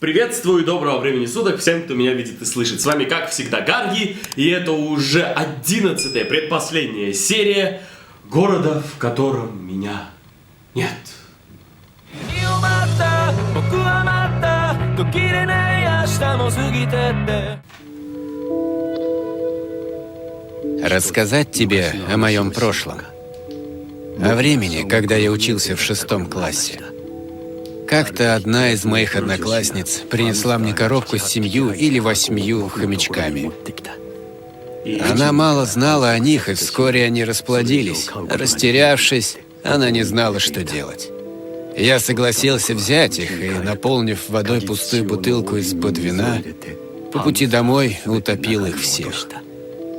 Приветствую, доброго времени суток всем, кто меня видит и слышит. С вами, как всегда, Гарги, и это уже 11-я, предпоследняя серия города, в котором меня нет. Рассказать тебе о моем прошлом. О времени, когда я учился в 6 классе. Как-то одна из моих одноклассниц принесла мне коробку с 7 или 8 хомячками. Она мало знала о них, и вскоре они расплодились. Растерявшись, она не знала, что делать. Я согласился взять их и, наполнив водой пустую бутылку из-под вина, по пути домой утопил их всех.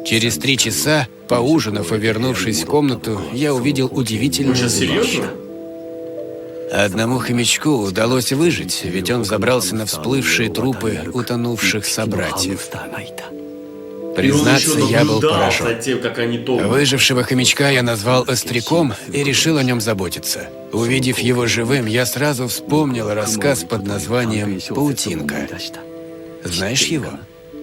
Через 3 часа, поужинав и вернувшись в комнату, я увидел удивительную вещь. Одному хомячку удалось выжить, ведь он забрался на всплывшие трупы утонувших собратьев. Признаться, я был поражен. Выжившего хомячка я назвал Остряком и решил о нем заботиться. Увидев его живым, я сразу вспомнил рассказ под названием «Паутинка». Знаешь его?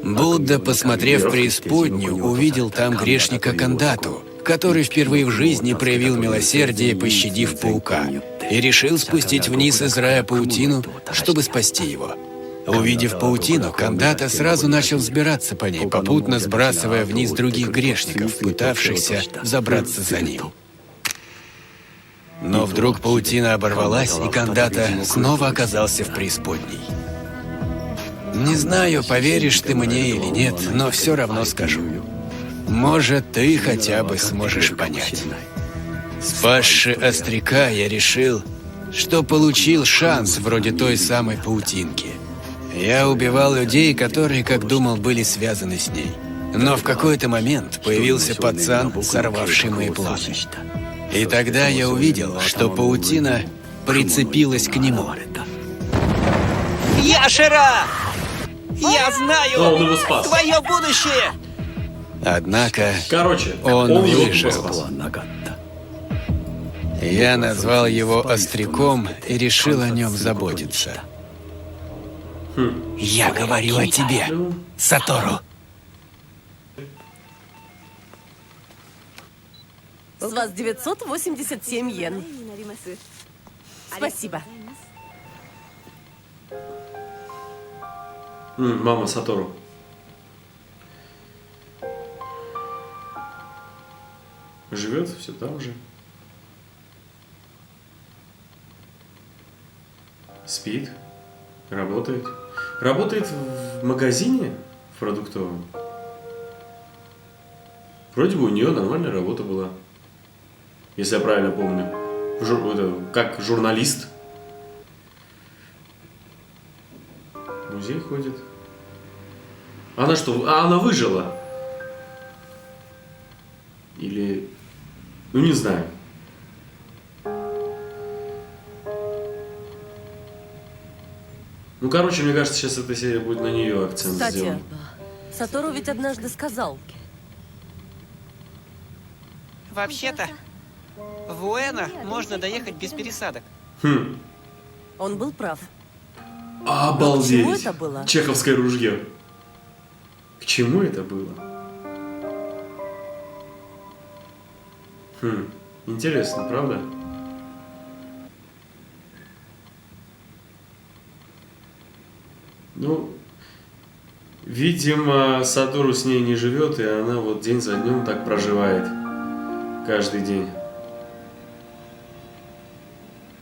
Будда, посмотрев преисподнюю, увидел там грешника Кандату, который впервые в жизни проявил милосердие, пощадив паука, и решил спустить вниз из рая паутину, чтобы спасти его. Увидев паутину, Кандата сразу начал взбираться по ней, попутно сбрасывая вниз других грешников, пытавшихся забраться за ним. Но вдруг паутина оборвалась, и Кандата снова оказался в преисподней. Не знаю, поверишь ты мне или нет, но все равно скажу. Может, ты хотя бы сможешь понять. Спасши Остряка, я решил, что получил шанс вроде той самой паутинки. Я убивал людей, которые, как думал, были связаны с ней. Но в какой-то момент появился пацан, сорвавший мои планы. И тогда я увидел, что паутина прицепилась к нему. Яшера! Я знаю Он его спас. твое будущее! Однако он его выжил. спас. Я назвал его Остряком и решил о нем заботиться. Я говорю о тебе, Сатору. С вас 987 йен. Спасибо. Мама Сатору. Живет все там же. Спит. Работает. Работает в магазине в продуктовом. Вроде бы у нее нормальная работа была. Если я правильно помню. Как журналист. В музей ходит. Она что? Она выжила? Или... Ну, не знаю. Ну, короче, мне кажется, сейчас эта серия будет на нее акцент Кстати, сделан. Сатору ведь однажды сказал. Вообще-то, в Уэна можно доехать без пересадок. Он был прав. Обалдеть! К чему это было? Чеховское ружье. К чему это было? Интересно, правда? Ну, видимо, Сатору с ней не живет, и она вот день за днем так проживает. Каждый день.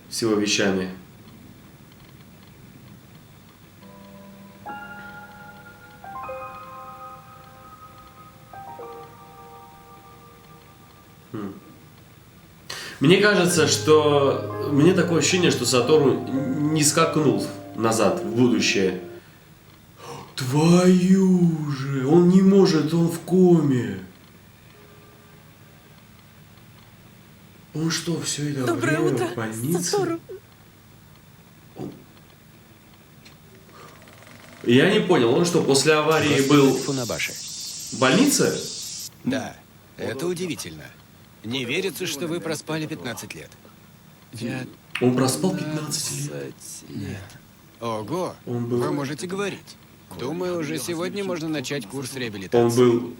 С его вещами. Мне кажется, что... Мне такое ощущение, что Сатору не скакнул назад, в будущее. Твою же! Он не может, он в коме. Он что, все это Доброе время утро, в больнице? Сатору. Я не понял, он что, после аварии был Фунабаши. в больнице? Да, это удивительно. Не верится, что вы проспали 15 лет. Он проспал 15 лет. Ого, Он был- вы можете говорить. Думаю, уже сегодня можно начать курс Он реабилитации. был...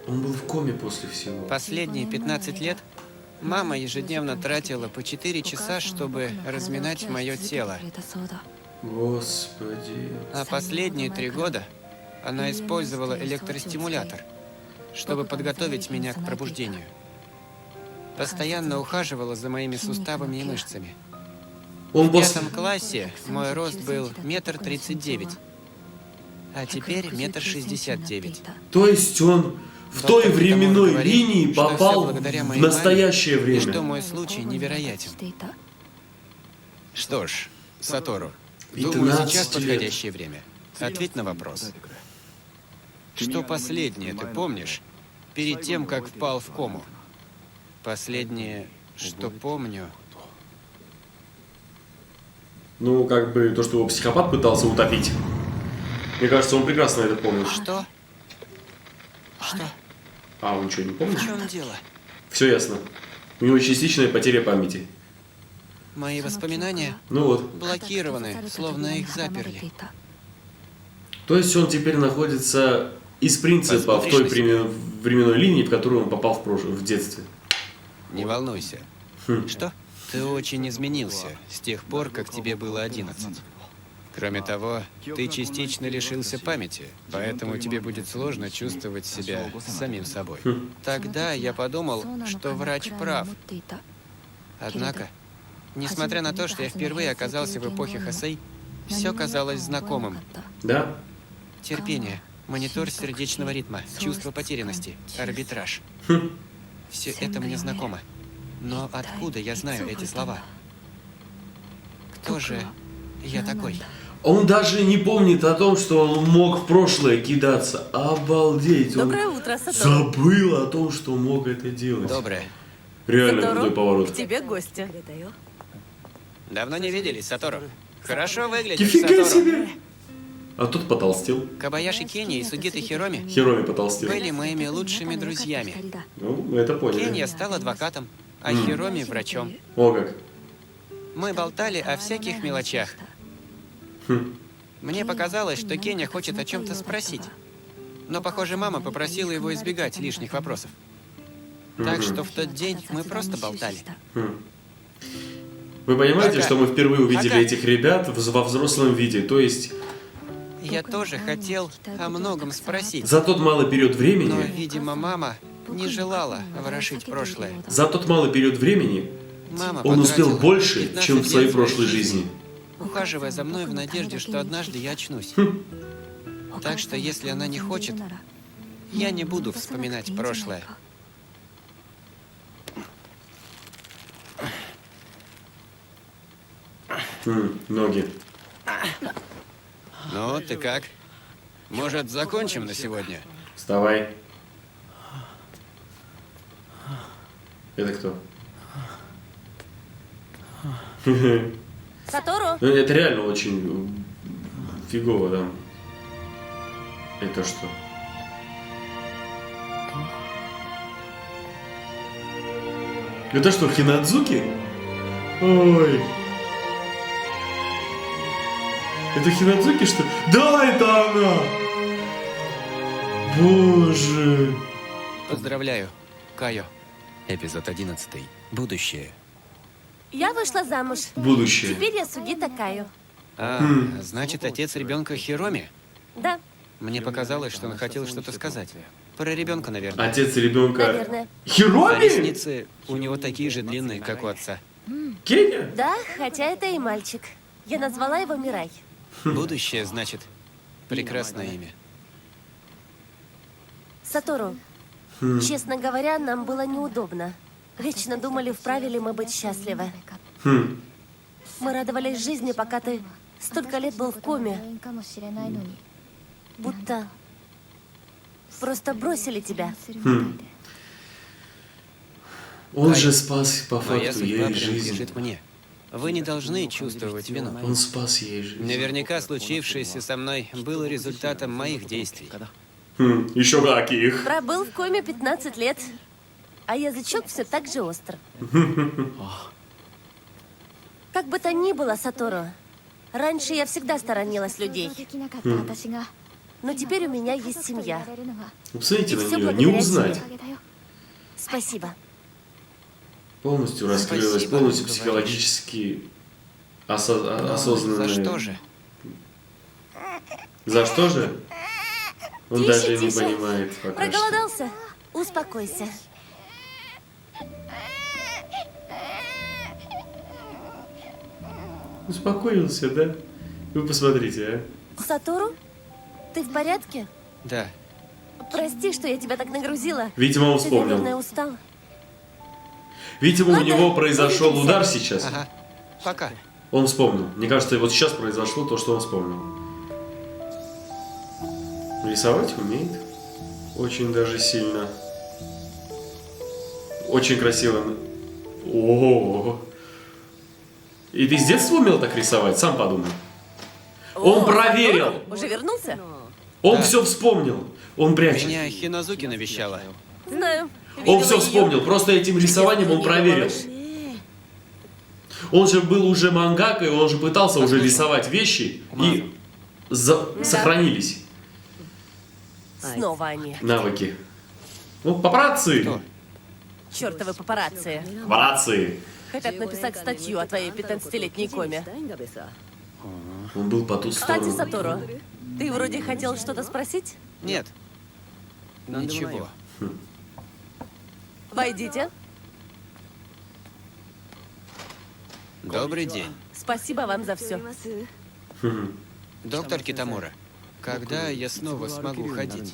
Он был в коме после всего. Последние 15 лет мама ежедневно тратила по 4 часа, чтобы разминать мое тело. Господи. А последние 3 года она использовала электростимулятор, чтобы подготовить меня к пробуждению. Постоянно ухаживала за моими суставами и мышцами. Он В после... 5 классе мой рост был 1,39 м, а теперь 1,69 м. То есть он в Доктор той потому временной говорит, линии что попал всё благодаря в моей настоящее маме, и что время. мой случай невероятен. Что ж, Сатору, 15 думаю, сейчас лет. подходящее время. Ответь на вопрос. Что последнее ты помнишь перед тем, как впал в кому? Последнее, что помню, Ну, как бы то, что его психопат пытался утопить. Мне кажется, он прекрасно это помнит. что? Что? А, он что, не помнит? В чем дело? Все ясно. У него частичная потеря памяти. Мои воспоминания Ну вот. блокированы, словно их заперли. То есть он теперь находится из принципа в Посмотришь той на себя. временной линии, в которую он попал в детстве. Не волнуйся. Что? Ты очень изменился с тех пор, как тебе было 11. Кроме того, ты частично лишился памяти, поэтому тебе будет сложно чувствовать себя самим собой. Тогда я подумал, что врач прав. Однако, несмотря на то, что я впервые оказался в эпохе Хосей, все казалось знакомым. Да? Терпение, монитор сердечного ритма, чувство потерянности, арбитраж. Все это мне знакомо. Но откуда я знаю эти слова? Кто же я такой? Он даже не помнит о том, что он мог в прошлое кидаться. Обалдеть. Он Доброе утро, Сатору. забыл о том, что мог это делать. Доброе. Реально Сатору, крутой поворот. к тебе гости. Давно не виделись, Сатору. Хорошо выглядишь, Нифига Сатору. себе! А тут потолстел. Кабаяши Кенни и Сугита Хироми Хероми потолстел. были моими лучшими друзьями. Ну, мы это поняли. Кенни стал адвокатом, а Хироми врачом. О как. Мы болтали о всяких мелочах. Мне показалось, что Кенни хочет о чем-то спросить. Но, похоже, мама попросила его избегать лишних вопросов. Так что в тот день мы просто болтали. Вы понимаете, Ага. что мы впервые увидели Ага. этих ребят во взрослом виде? То есть Я тоже хотел о многом спросить. за тот малый период Но, времени, видимо, мама не желала ворошить прошлое. за тот малый период времени Мама он успел потратила больше, 15 чем в лет своей прошлой жизни. ухаживая за мной в надежде, что однажды я очнусь. Так что, если она не хочет, я не буду вспоминать прошлое. Ноги. Ну, ты как? Может, закончим на сегодня? Вставай. Это кто? Сатору, Ну, это реально очень фигово там. Это что? Это что, Хинадзуки? Ой. Это Хинадзуки, что ли? Да, это она! Боже. Поздравляю, Кайо. Эпизод 11. Будущее. я вышла замуж. Будущее. Теперь я Сугита Каю. А, значит, отец ребенка Хироми? Да, Мне показалось, что он хотел что-то сказать. Про ребенка, наверное. Отец ребенка. наверное. А Хироми? ресницы у него такие же длинные, как у отца. Кеня? Да, хотя это и мальчик. Я назвала его Мирай. Будущее, значит, прекрасное имя. Сатору, честно говоря, нам было неудобно. Вечно думали, вправе ли мы быть счастливы. Мы радовались жизни, пока ты столько лет был в коме. Будто просто бросили тебя. Он же спас по Моя факту судьба ей жизнь. принадлежит мне. Вы не должны чувствовать вину. Он спас ей жизнь. Наверняка случившееся со мной было результатом моих действий. Еще каких. Пробыл в коме 15 лет, а язычок все так же остр. Как бы то ни было, Сатору, Раньше я всегда сторонилась людей, но теперь у меня есть семья. Посмотрите И на всё нее, не благодаря узнать. тебе. Спасибо. Полностью раскрылась, Спасибо, полностью говоришь. психологически Но осознанная. За что же? За что же? Он Тише, даже не тише. понимает пока что. Проголодался? Успокойся. Успокоился, да? Вы посмотрите, Сатору, ты в порядке? Да. Прости, что я тебя так нагрузила. Видимо, он Ты, вспомнил. наверное, устал. Видимо, у Ладно, него произошел увидимся. удар сейчас. Ага. Пока. Он вспомнил. Мне кажется, вот сейчас произошло то, что он вспомнил. Рисовать умеет. Очень даже сильно. Очень красиво. О. И ты с детства умел так рисовать? Сам подумай. Он О, проверил. Сатору, уже вернулся? Он Да. все вспомнил. Он прячет. Меня Хинозуки навещала. Знаю. Он Видела все её. вспомнил. Просто этим рисованием он Не проверил. думаешь? Он же был уже мангакой, он же пытался уже Послушай. рисовать вещи и сохранились Снова они. навыки. Ну, папарацци. Кто? Чёртовы папарацци. Папарацци. Хотят написать статью о твоей 15-летней коме. Он был по ту Кстати, сторону. Сатору, ты вроде хотел что-то спросить? Нет. Ничего. Войдите. Добрый день. Спасибо вам за все. Доктор Китамура, когда я снова смогу ходить?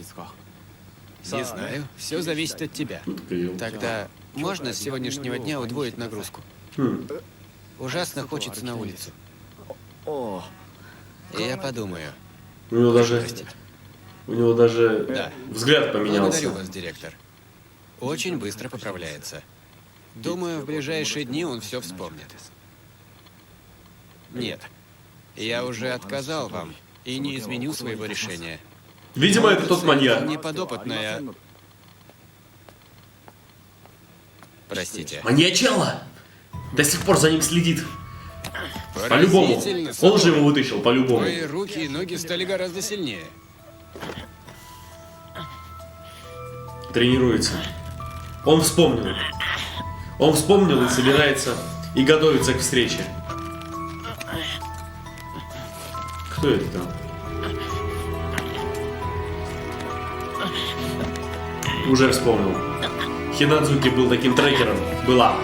Не знаю. Все зависит от тебя. Тогда можно с сегодняшнего дня удвоить нагрузку? Ужасно хочется на улицу. Я подумаю. У него даже, Простите. Да. взгляд поменялся. Благодарю вас, директор. Очень быстро поправляется. Думаю, в ближайшие дни он все вспомнит. Нет. Я уже отказал вам и не изменю своего решения. Видимо, это тот маньяк. Неподопытная. Простите. Маньячелло! До сих пор за ним следит. По-любому. Поразительно, Он Сатору. же его вытащил, по-любому. Твои руки и ноги стали гораздо сильнее. Тренируется. Он вспомнил. Он вспомнил и собирается, и готовится к встрече. Кто это там? Уже вспомнил. Хинадзуки был таким трекером. Была.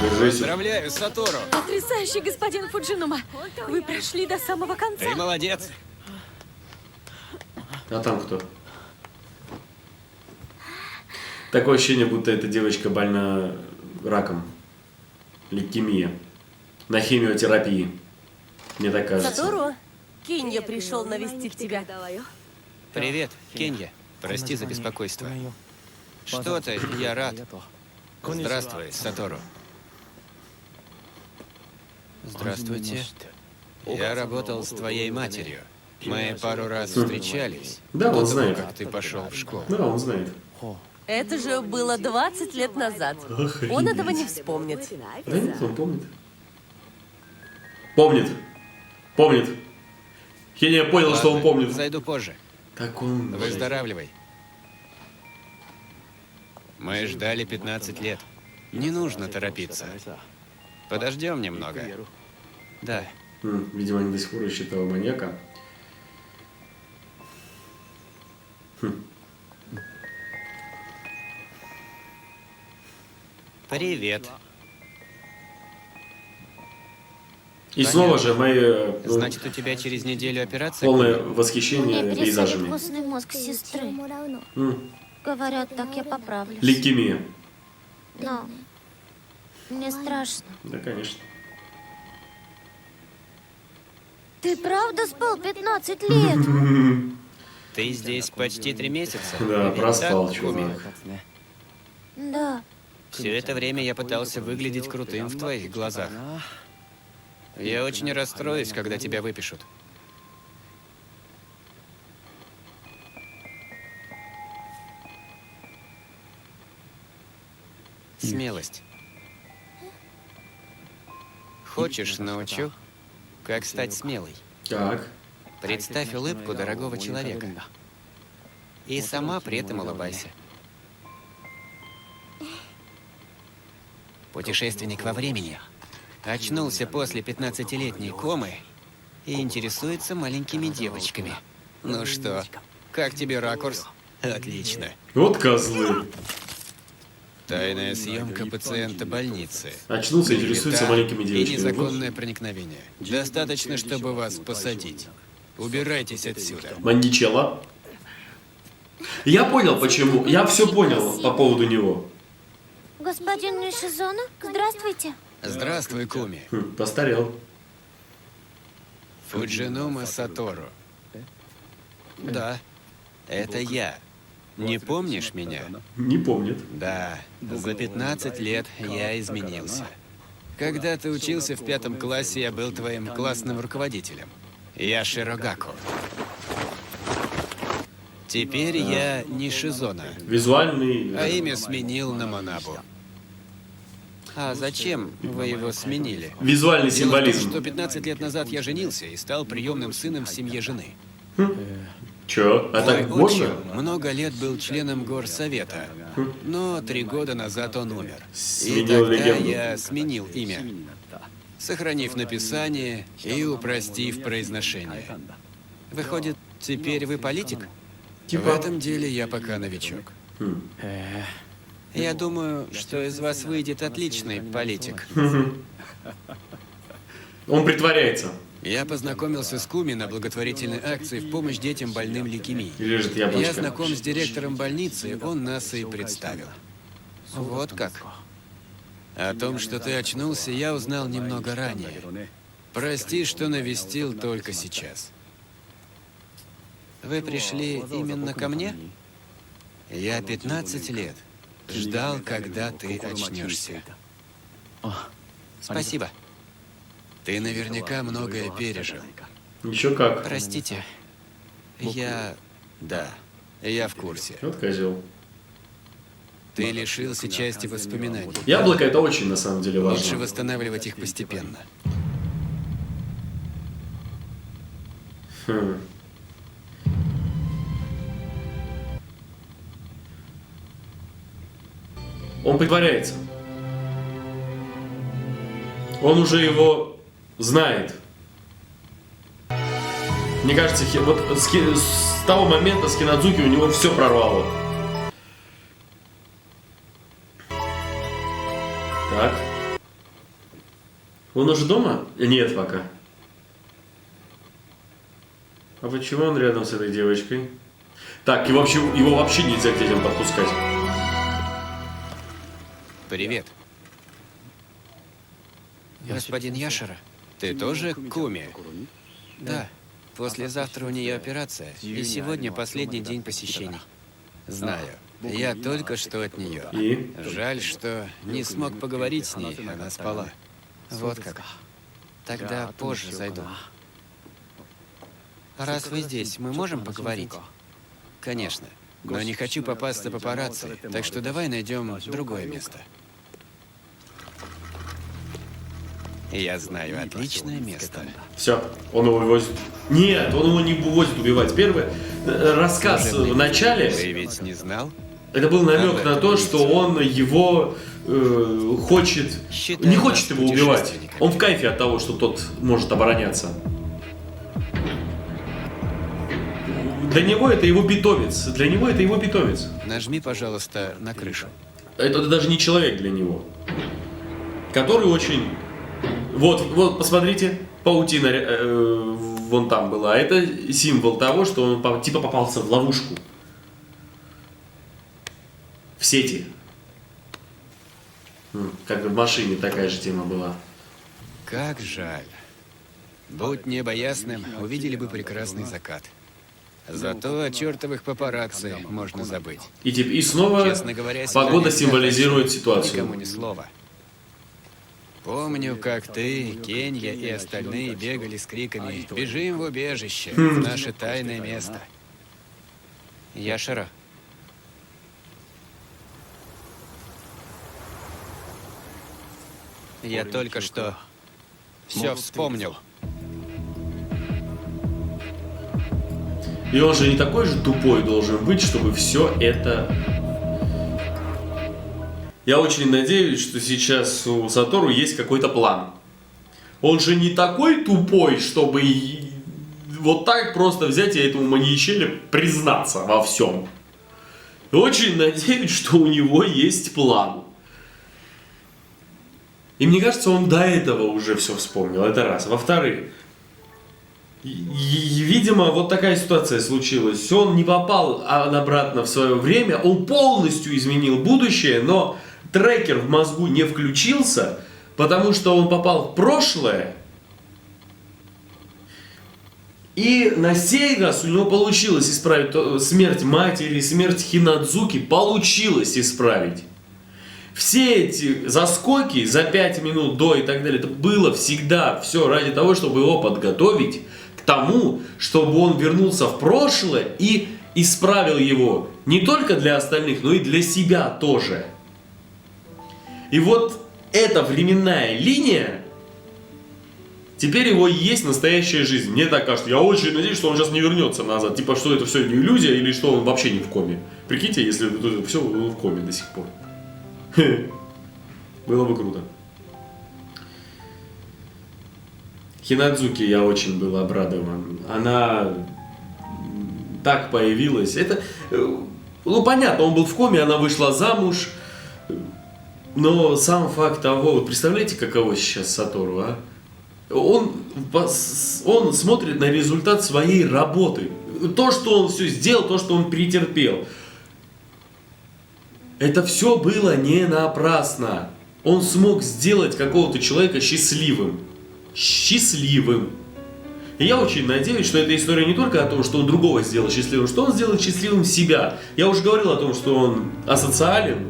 Держись. Поздравляю, Сатору. Потрясающе, господин Фуджинума! Вы прошли до самого конца. Ты молодец. А там кто? Такое ощущение, будто эта девочка больна раком. Лейкемия. На химиотерапии. Мне так кажется. Сатору, Кинья пришел навестить тебя. Привет, Кенья. Прости за беспокойство. Что ты, я рад. Здравствуй, Сатору. Здравствуйте. Я работал с твоей матерью. Мы пару раз встречались. Да, он до того, знает. как ты пошел в школу. Да, он знает. Это же было 20 лет назад. Охренеть. Он этого не вспомнит. Да нет, он помнит. Помнит. Помнит. Я понял, что он Ладно, помнит. Зайду позже. Так он... Выздоравливай. Мы ждали 15 лет. Не нужно торопиться. Подождем немного. Да. Видимо, они до сих пор ищут этого маньяка. Привет. И снова же мои Значит, у тебя через неделю операция? полное восхищение Мне пересадят пейзажами. костный мозг сестры. М, Говорят, так я поправлюсь. Лейкемия. Но мне страшно. Да, конечно. Ты правда спал 15 лет? Ты здесь почти 3 месяца. Да, Ведь проспал, так, чувак. Куми? Да. Все это время я пытался выглядеть крутым в твоих глазах. Я очень расстроюсь, когда тебя выпишут. Смелость. Хочешь, научу? как стать смелой. Так. Представь улыбку дорогого человека. И сама при этом улыбайся. Путешественник во времени очнулся после 15-летней комы и интересуется маленькими девочками. Ну что, как тебе ракурс? Отлично. Вот козлы. Тайная съемка пациента больницы. Очнулся и интересуется Клевета маленькими и девочками. незаконное проникновение. Достаточно, чтобы вас посадить. Убирайтесь отсюда. Мандичелло. Я понял, почему. Я все понял по поводу него. Господин Нишизуна, здравствуйте. Здравствуй, Куми. Постарел. Фуджинума Сатору. Да, это я. Не помнишь меня? Не помнит. Да, за 15 лет я изменился. Когда ты учился в 5 классе, я был твоим классным руководителем. Я Широгаку. Теперь я Нишизона, Визуальный. а имя сменил на Манабу. А зачем вы его сменили? Визуальный Дело в том, символизм. что 15 лет назад я женился и стал приемным сыном в семье жены. Чё? А Мой так можно? отчим много лет был членом горсовета, но 3 года назад он умер. И Сменил тогда легенду. я сменил имя, сохранив написание и упростив произношение. Выходит, теперь вы политик? В этом деле я пока новичок. Я думаю, что из вас выйдет отличный политик. Он притворяется. Я познакомился с Куми на благотворительной акции в помощь детям больным лейкемией. И лежит Я яблочко. знаком с директором больницы, он нас и представил. Вот как. О том, что ты очнулся, я узнал немного ранее. Прости, что навестил только сейчас. Вы пришли именно ко мне? Я 15 лет ждал, когда ты очнешься. Спасибо. Ты наверняка многое пережил. Еще как. Простите. Я... Да, я в курсе. Вот козел. Ты лишился части воспоминаний. Яблоко это очень на самом деле Лучше важно. восстанавливать их постепенно. Хм. Он притворяется. Он уже его знает. Мне кажется, вот с того момента с Кинадзуки у него все прорвало. Так. Он уже дома? Нет пока. А почему он рядом с этой девочкой? Так, его вообще нельзя к детям подпускать. Привет. Господин Яшера? Ты тоже Куми? Да. Послезавтра у нее операция, и сегодня последний день посещений. Знаю. Я только что от нее. И? Жаль, что не смог поговорить с ней, она спала. Вот как. Тогда позже зайду. Раз вы здесь, мы можем поговорить? Конечно. Но не хочу попасться папарацци, так что давай найдем другое место. Я знаю отличное место. Все, он его вывозит. Нет, он его не вывозит убивать. Первый рассказ в начале, Ты ведь не знал? это был намек Об на этом то, ведь. что он его хочет, Считай не нас хочет его убивать. путешественниками. Он в кайфе от того, что тот может обороняться. Для него это его питомец. Для него это его питомец. Нажми, пожалуйста, на крышу. Это даже не человек для него. Который очень... Вот, посмотрите, паутина вон там была. Это символ того, что он типа попался в ловушку. В сети. Как в машине такая же тема была. Как жаль. Будь небо ясным, увидели бы прекрасный закат. Зато о чертовых папарацци можно забыть. И снова Честно говоря, погода сейчас символизирует никому ситуацию. ни слова. Помню, как ты, Кенья и остальные бегали с криками «Бежим в убежище! В наше тайное место!» Яшера? Я только что все вспомнил. И он же не такой же тупой должен быть, чтобы все это... Я очень надеюсь, что сейчас у Сатору есть какой-то план. Он же не такой тупой, чтобы вот так просто взять и этому маньячеле признаться во всем. Очень надеюсь, что у него есть план. И мне кажется, он до этого уже все вспомнил. Это раз. Во-вторых, видимо, вот такая ситуация случилась. Он не попал обратно в свое время. Он полностью изменил будущее, но трекер в мозгу не включился, потому что он попал в прошлое. И на сей раз у него получилось исправить смерть матери, смерть Хинадзуки. Получилось исправить. Все эти заскоки за 5 минут до и так далее, это было всегда все ради того, чтобы его подготовить к тому, чтобы он вернулся в прошлое и исправил его не только для остальных, но и для себя тоже. И вот эта временная линия, теперь его и есть настоящая жизнь. Мне так кажется, я очень надеюсь, что он сейчас не вернется назад. Типа, что это все не иллюзия или что он вообще не в коме. Прикиньте, если это все он в коме до сих пор. Было бы круто. Хинадзуки я очень был обрадован. Она так появилась. Это, ну понятно, он был в коме, она вышла замуж. Но сам факт того, вот представляете, каково сейчас Сатору, а? Он смотрит на результат своей работы. То, что он все сделал, то, что он претерпел. Это все было не напрасно. Он смог сделать какого-то человека счастливым. Счастливым. И я очень надеюсь, что эта история не только о том, что он другого сделал счастливым, что он сделает счастливым себя. Я уже говорил о том, что он асоциален.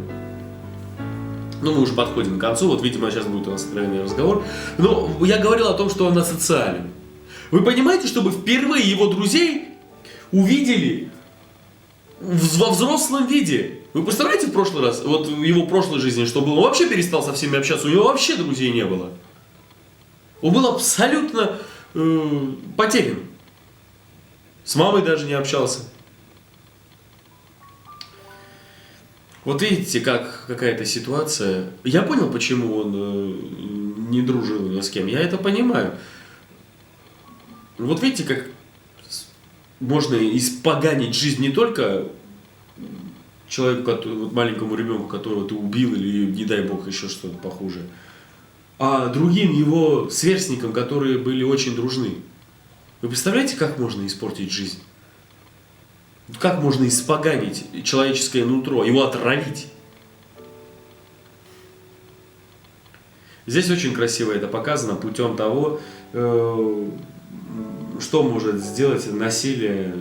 Ну, мы уже подходим к концу, вот, видимо, сейчас будет у нас откровенный разговор. Но я говорил о том, что он асоциален. Вы понимаете, чтобы впервые его друзей увидели во взрослом виде? Вы представляете в прошлый раз, вот в его прошлой жизни, что было? Он вообще перестал со всеми общаться, у него вообще друзей не было. Он был абсолютно потерян. С мамой даже не общался. Вот видите, как какая-то ситуация. Я понял, почему он не дружил ни с кем. Я это понимаю. Вот видите, как можно испоганить жизнь не только человеку, вот маленькому ребенку, которого ты убил, или, не дай бог, еще что-то похуже, а другим его сверстникам, которые были очень дружны. Вы представляете, как можно испортить жизнь? Как можно испоганить человеческое нутро, его отравить? Здесь очень красиво это показано путем того, что может сделать насилие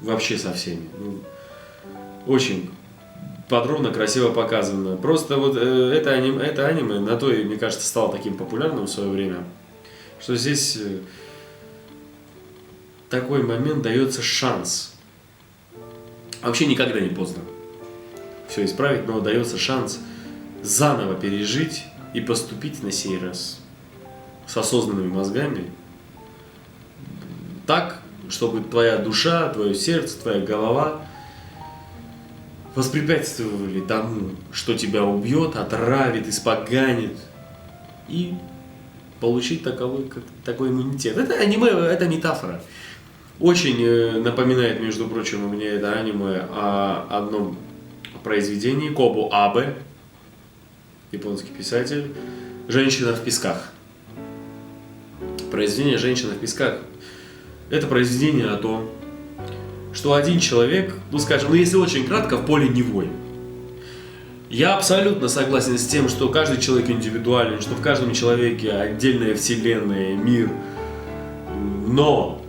вообще со всеми. Очень подробно, красиво показано. Просто вот это аниме на то, мне кажется, стало таким популярным в свое время, что здесь такой момент дается шанс. Вообще никогда не поздно все исправить, но дается шанс заново пережить и поступить на сей раз с осознанными мозгами так, чтобы твоя душа, твое сердце, твоя голова воспрепятствовали тому, что тебя убьет, отравит, испоганит, и получить такой иммунитет. Это аниме, это метафора. Очень напоминает, между прочим, мне это аниме о одном произведении Кобу Абе, японский писатель, «Женщина в песках». Произведение «Женщина в песках» – это произведение о том, что один человек, ну скажем, если очень кратко, в поле не воин. Я абсолютно согласен с тем, что каждый человек индивидуален, что в каждом человеке отдельная вселенная, мир. Но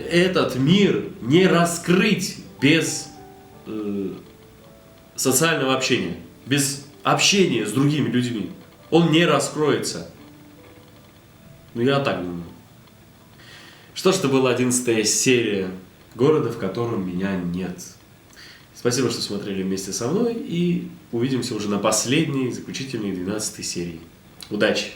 этот мир не раскрыть без социального общения, без общения с другими людьми. Он не раскроется. Ну, я так думаю. Что ж, это была 11-я серия «Города, в котором меня нет». Спасибо, что смотрели вместе со мной, и увидимся уже на последней, заключительной 12-й серии. Удачи!